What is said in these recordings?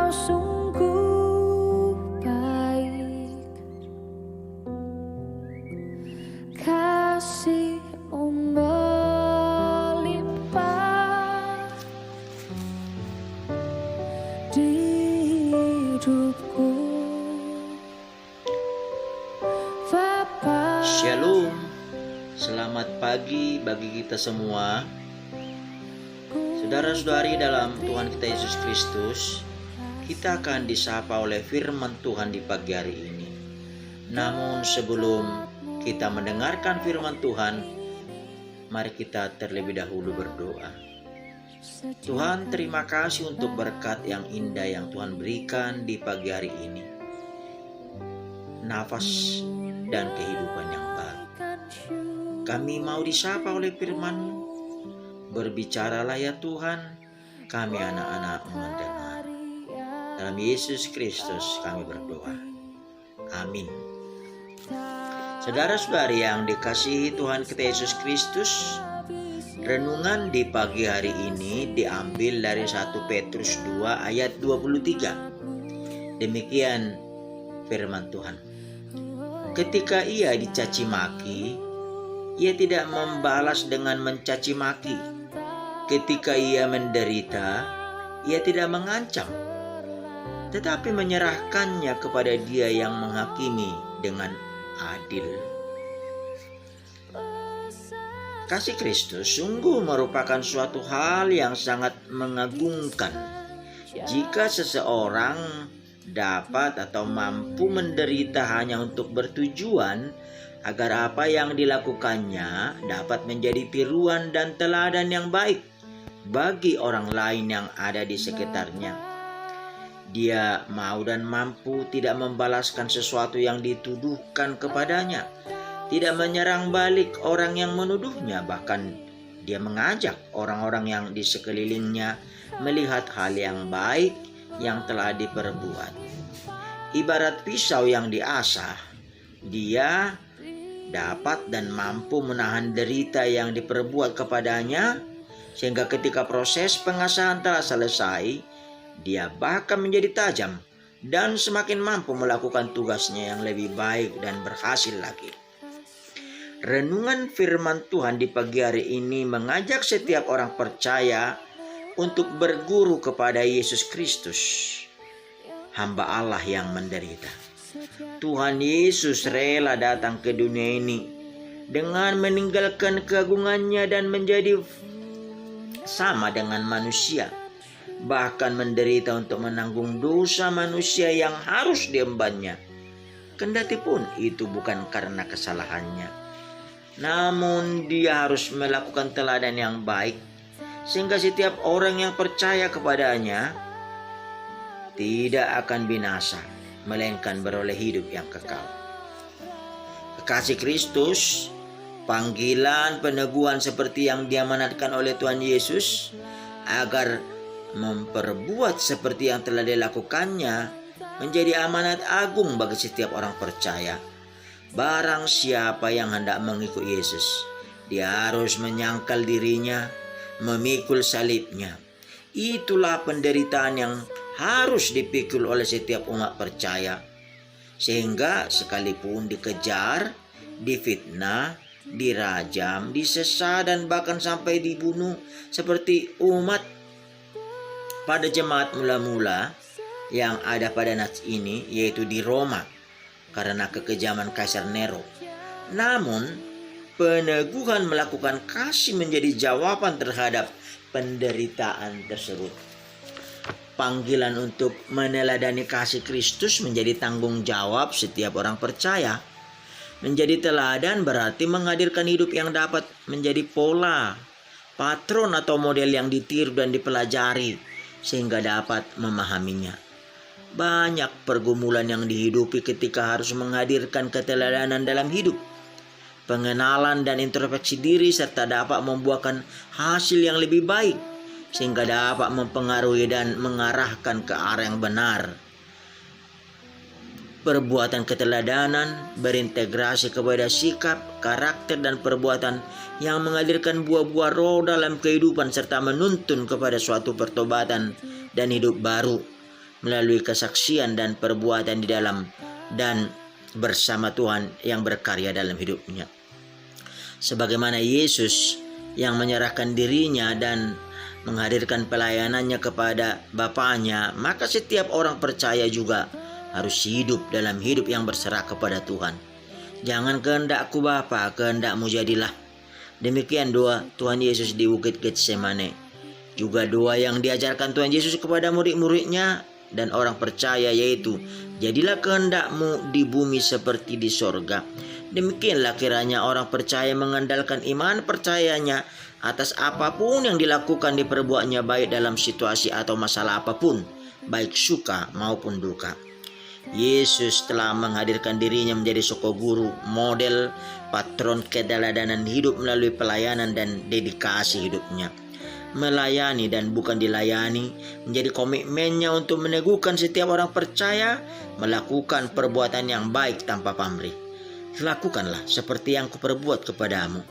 Kau sungguh baik, kasih-Mu melimpah di hidupku. Bapa, Shalom, selamat pagi bagi kita semua. Saudara-saudari dalam Tuhan kita Yesus Kristus, kita akan disapa oleh firman Tuhan di pagi hari ini. Namun sebelum kita mendengarkan firman Tuhan, mari kita terlebih dahulu berdoa. Tuhan, terima kasih untuk berkat yang indah yang Tuhan berikan di pagi hari ini. Nafas dan kehidupan yang baru. Kami mau disapa oleh firman-Mu. Berbicaralah ya Tuhan, kami anak-anak-Mu mendengar. Dalam Yesus Kristus kami berdoa. Amin. Saudara-saudari yang dikasihi Tuhan kita Yesus Kristus, renungan di pagi hari ini diambil dari 1 Petrus 2 ayat 23. Demikian firman Tuhan. Ketika ia dicaci maki, ia tidak membalas dengan mencaci maki. Ketika ia menderita, ia tidak mengancam, tetapi menyerahkannya kepada Dia yang menghakimi dengan adil. Kasih Kristus sungguh merupakan suatu hal yang sangat mengagumkan. Jika seseorang dapat atau mampu menderita hanya untuk bertujuan agar apa yang dilakukannya dapat menjadi tiruan dan teladan yang baik bagi orang lain yang ada di sekitarnya. Dia mau dan mampu tidak membalaskan sesuatu yang dituduhkan kepadanya, tidak menyerang balik orang yang menuduhnya, bahkan dia mengajak orang-orang yang di sekelilingnya melihat hal yang baik yang telah diperbuat. Ibarat pisau yang diasah, dia dapat dan mampu menahan derita yang diperbuat kepadanya, sehingga ketika proses pengasahan telah selesai, dia bahkan menjadi tajam dan semakin mampu melakukan tugasnya yang lebih baik dan berhasil lagi. Renungan firman Tuhan di pagi hari ini mengajak setiap orang percaya untuk berguru kepada Yesus Kristus, hamba Allah yang menderita. Tuhan Yesus rela datang ke dunia ini dengan meninggalkan keagungannya dan menjadi sama dengan manusia, bahkan menderita untuk menanggung dosa manusia yang harus diembannya. Kendati pun itu bukan karena kesalahannya, namun dia harus melakukan teladan yang baik, sehingga setiap orang yang percaya kepadanya tidak akan binasa, melainkan beroleh hidup yang kekal. Kekasih Kristus, panggilan peneguhan seperti yang diamanatkan oleh Tuhan Yesus agar memperbuat seperti yang telah dilakukannya menjadi amanat agung bagi setiap orang percaya. Barang siapa yang hendak mengikut Yesus, dia harus menyangkal dirinya, memikul salibnya. Itulah penderitaan yang harus dipikul oleh setiap umat percaya, sehingga sekalipun dikejar, difitnah, dirajam, disesat, dan bahkan sampai dibunuh seperti umat pada jemaat mula-mula yang ada pada nats ini, yaitu di Roma karena kekejaman Kaisar Nero. Namun peneguhan melakukan kasih menjadi jawaban terhadap penderitaan tersebut. Panggilan untuk meneladani kasih Kristus menjadi tanggung jawab setiap orang percaya. Menjadi teladan berarti menghadirkan hidup yang dapat menjadi pola, patron atau model yang ditiru dan dipelajari sehingga dapat memahaminya. Banyak pergumulan yang dihidupi ketika harus menghadirkan keteladanan dalam hidup. Pengenalan dan introspeksi diri serta dapat membuahkan hasil yang lebih baik sehingga dapat mempengaruhi dan mengarahkan ke arah yang benar. Perbuatan keteladanan berintegrasi kepada sikap, karakter, dan perbuatan yang menghadirkan buah-buah roh dalam kehidupan serta menuntun kepada suatu pertobatan dan hidup baru. melalui kesaksian dan perbuatan di dalam dan bersama Tuhan yang berkarya dalam hidupnya. Sebagaimana Yesus yang menyerahkan dirinya dan menghadirkan pelayanannya kepada Bapaknya, maka setiap orang percaya juga harus hidup dalam hidup yang berserah kepada Tuhan. Jangan kehendakku Bapa, kehendakmu jadilah. Demikian doa Tuhan Yesus di Bukit Getsemane. Juga doa yang diajarkan Tuhan Yesus kepada murid-muridnya dan orang percaya, yaitu jadilah kehendakmu di bumi seperti di sorga. Demikianlah kiranya orang percaya mengandalkan iman percayanya atas apapun yang dilakukan diperbuatnya, baik dalam situasi atau masalah apapun, baik suka maupun duka. Yesus telah menghadirkan dirinya menjadi sosok guru, model, patron keteladanan hidup melalui pelayanan dan dedikasi hidupnya. Melayani dan bukan dilayani menjadi komitmennya untuk meneguhkan setiap orang percaya melakukan perbuatan yang baik tanpa pamrih. Lakukanlah seperti yang kuperbuat kepadamu.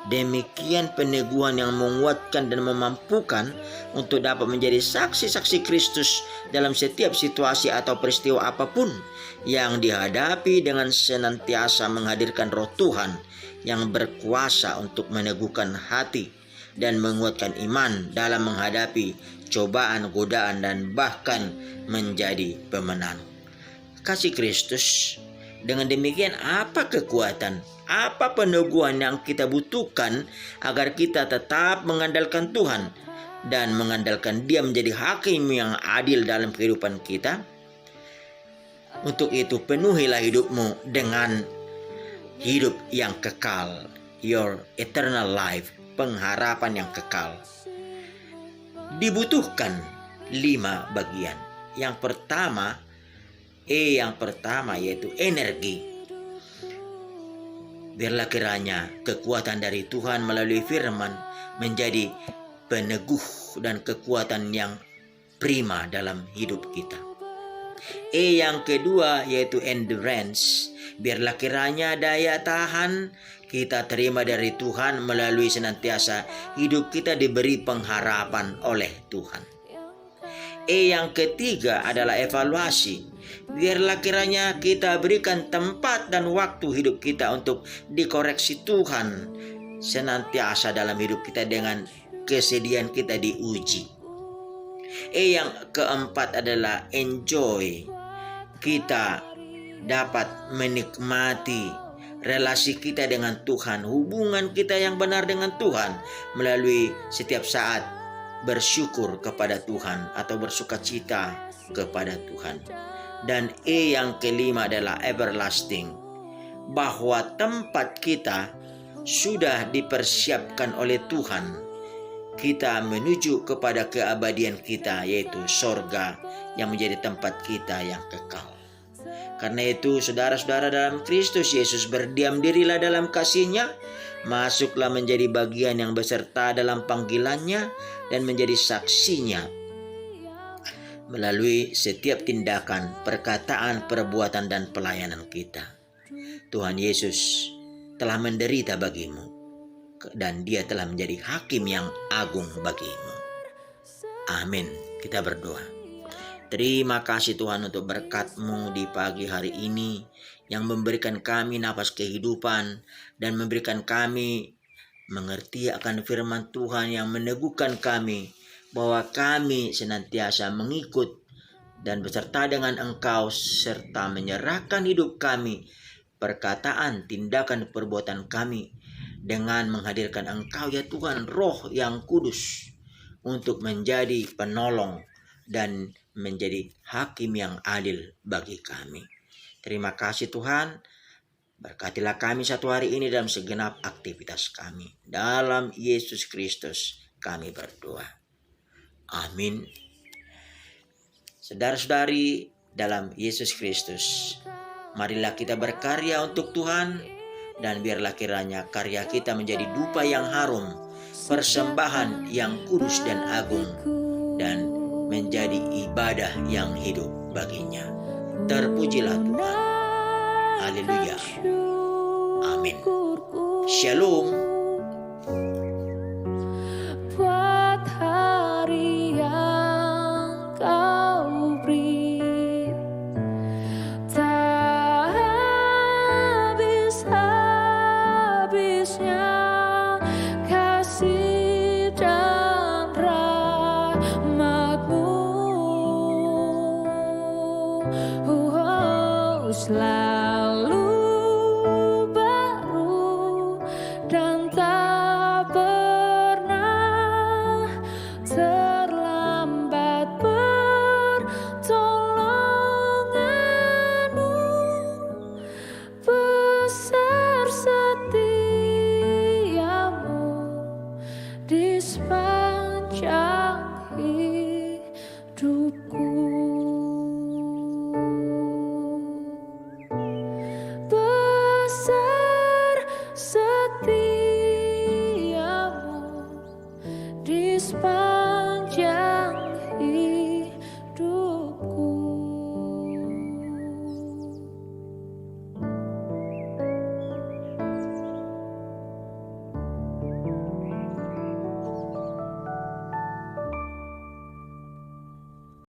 Demikian peneguhan yang menguatkan dan memampukan untuk dapat menjadi saksi-saksi Kristus dalam setiap situasi atau peristiwa apapun yang dihadapi, dengan senantiasa menghadirkan Roh Tuhan yang berkuasa untuk meneguhkan hati dan menguatkan iman dalam menghadapi cobaan, godaan, dan bahkan menjadi pemenang. Kasih Kristus. Dengan demikian, apa kekuatan, apa peneguhan yang kita butuhkan agar kita tetap mengandalkan Tuhan dan mengandalkan Dia menjadi hakim yang adil dalam kehidupan kita? Untuk itu, penuhilah hidupmu dengan hidup yang kekal, your eternal life, pengharapan yang kekal. Dibutuhkan 5 bagian. Yang pertama yaitu energi. Biarlah kiranya kekuatan dari Tuhan melalui firman menjadi peneguh dan kekuatan yang prima dalam hidup kita. Yang kedua yaitu endurance. Biarlah kiranya daya tahan kita terima dari Tuhan melalui senantiasa hidup kita diberi pengharapan oleh Tuhan. Yang ketiga adalah evaluasi. Biarlah kiranya kita berikan tempat dan waktu hidup kita untuk dikoreksi Tuhan senantiasa dalam hidup kita dengan kesediaan kita diuji. Yang keempat adalah enjoy. Kita dapat menikmati relasi kita dengan Tuhan, hubungan kita yang benar dengan Tuhan melalui setiap saat bersyukur kepada Tuhan atau bersukacita kepada Tuhan. Dan yang kelima adalah everlasting, bahwa tempat kita sudah dipersiapkan oleh Tuhan. Kita menuju kepada keabadian kita, yaitu sorga yang menjadi tempat kita yang kekal. Karena itu, saudara-saudara dalam Kristus Yesus, berdiam dirilah dalam kasih-Nya, masuklah menjadi bagian yang beserta dalam panggilan-Nya dan menjadi saksinya melalui setiap tindakan, perkataan, perbuatan, dan pelayanan kita. Tuhan Yesus telah menderita bagimu dan Dia telah menjadi hakim yang agung bagimu. Amin. Kita berdoa. Terima kasih Tuhan untuk berkat-Mu di pagi hari ini yang memberikan kami nafas kehidupan dan memberikan kami mengerti akan firman Tuhan yang meneguhkan kami bahwa kami senantiasa mengikut dan beserta dengan Engkau serta menyerahkan hidup kami, perkataan, tindakan, perbuatan kami dengan menghadirkan Engkau ya Tuhan, Roh yang kudus untuk menjadi penolong dan menjadi hakim yang adil bagi kami. Terima kasih Tuhan. Berkatilah kami satu hari ini dalam segenap aktivitas kami. Dalam Yesus Kristus kami berdoa. Amin. Saudara-saudari dalam Yesus Kristus, marilah kita berkarya untuk Tuhan, dan biarlah kiranya karya kita menjadi dupa yang harum, persembahan yang kudus dan agung, dan menjadi ibadah yang hidup baginya. Terpujilah Tuhan. Haleluya. Amin. Shalom. Buat hari yang Kau beri. rahmatmu, selalu